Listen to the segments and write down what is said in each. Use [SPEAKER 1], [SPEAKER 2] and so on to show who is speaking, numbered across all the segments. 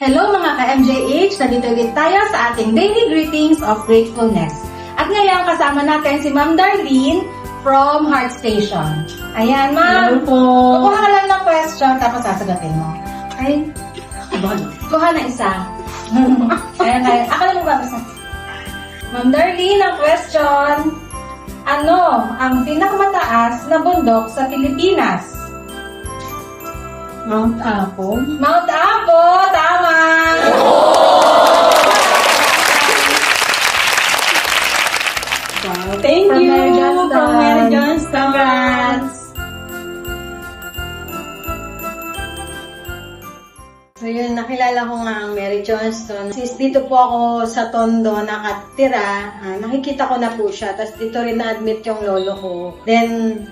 [SPEAKER 1] Hello mga ka-MJH! Nandito ulit tayo sa ating Daily Greetings of Gratefulness. At ngayon kasama natin si Ma'am Darlene from Heart Station. Ayan, Ma'am.
[SPEAKER 2] Hello po.
[SPEAKER 1] Kukuha ka lang ng question tapos sasagutin mo. Okay? Kuha na isa. Ayan, ayan. Ako lang magbabasa. Ma'am Darlene, ang question. Ano ang pinakamataas na bundok sa Pilipinas?
[SPEAKER 2] Mount Apo.
[SPEAKER 1] Mount Apo! Tama!
[SPEAKER 2] Wow. Thank
[SPEAKER 1] From
[SPEAKER 2] you.
[SPEAKER 1] Mary Johnston.
[SPEAKER 2] From Mary Johnston.
[SPEAKER 1] Congrats!
[SPEAKER 3] So yun, nakilala ko nga ang Mary Johnston. Since dito po ako sa Tondo nakatira, nakikita ko na po siya. Tapos dito rin na-admit yung lolo ko. Then,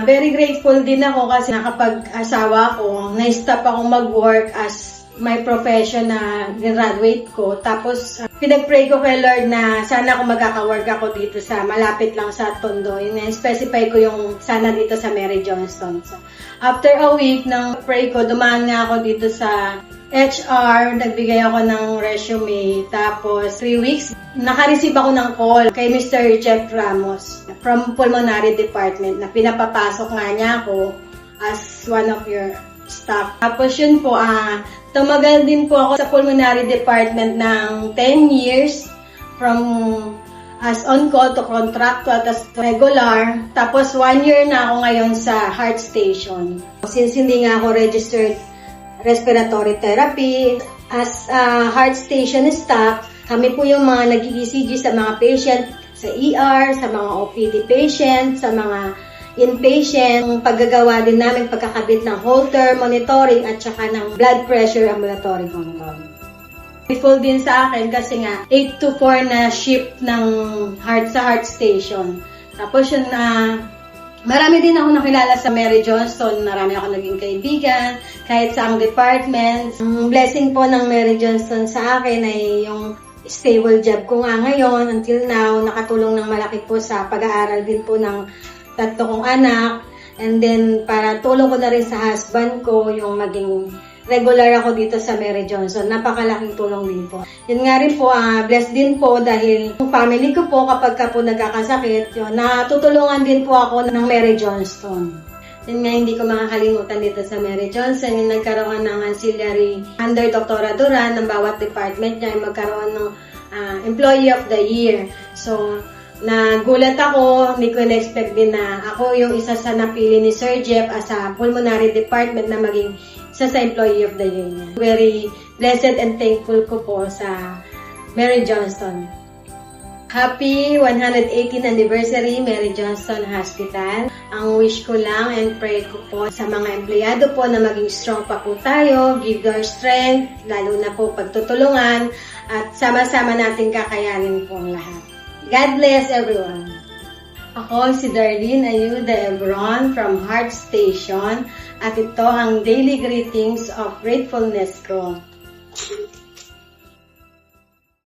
[SPEAKER 3] very grateful din ako kasi nakapag-asawa ko, na-stop ako mag-work as my profession na graduate ko. Tapos, pinag-pray ko kay Lord na sana ako magkaka-work ako dito sa malapit lang sa Tondo. Specify ko yung sana dito sa Mary Johnston. So, after a week ng pray ko, dumaan nga ako dito sa HR, nagbigay ako ng resume. Tapos, 3 weeks, naka-receive ako ng call kay Mr. Jeff Ramos from Pulmonary Department na pinapapasok nga niya ako as one of your staff. Tapos yun po, tumagal din po ako sa Pulmonary Department ng 10 years from as on-call to contractual to regular. Tapos 1 year na ako ngayon sa Heart Station. Since hindi nga ako registered respiratory therapy, as Heart Station staff, kami po yung mga nag-ECG sa mga patient sa ER, sa mga OPD patient, sa mga inpatient, paggagawa din namin pagkakabit ng Holter monitoring at saka ng blood pressure ambulatory monitoring. Grateful din sa akin kasi nga 8 to 4 na shift ng Heart Station. Tapos yun marami din ako nakilala sa Mary Johnston, marami ako naging kaibigan, kahit sa ang department. Ang blessing po ng Mary Johnston sa akin ay yung stable job ko nga ngayon. Until now, nakatulong ng malaki po sa pag-aaral din po ng 3 kong anak. And then, para tulong ko na rin sa husband ko, yung maging regular ako dito sa Mary Johnston. Napakalaking tulong din po. Yun nga rin po, blessed din po dahil yung family ko po kapag ka po nagkakasakit, yun, natutulungan din po ako ng Mary Johnston. Yun nga, hindi ko makakalimutan dito sa Mary Johnston, yung nagkaroon ng ancillary under Dr. Duran ng bawat department niya, yung magkaroon ng Employee of the Year. So, nagulat ako, hindi ko na-expect din na ako yung isa sa napili ni Sir Jeff as a pulmonary department na maging isa sa Employee of the Year niya. Very blessed and thankful ko po sa Mary Johnston. Happy 118th anniversary Mary Johnston Hospital. Ang wish ko lang and pray ko po sa mga empleyado po na maging strong pa po tayo, give their strength, lalo na po pagtutulungan at sama-sama natin kakayanin po ang lahat. God bless everyone. Ako si Darlene Ayuda Ebron from Heart Station at ito ang Daily Greetings of Gratefulness ko.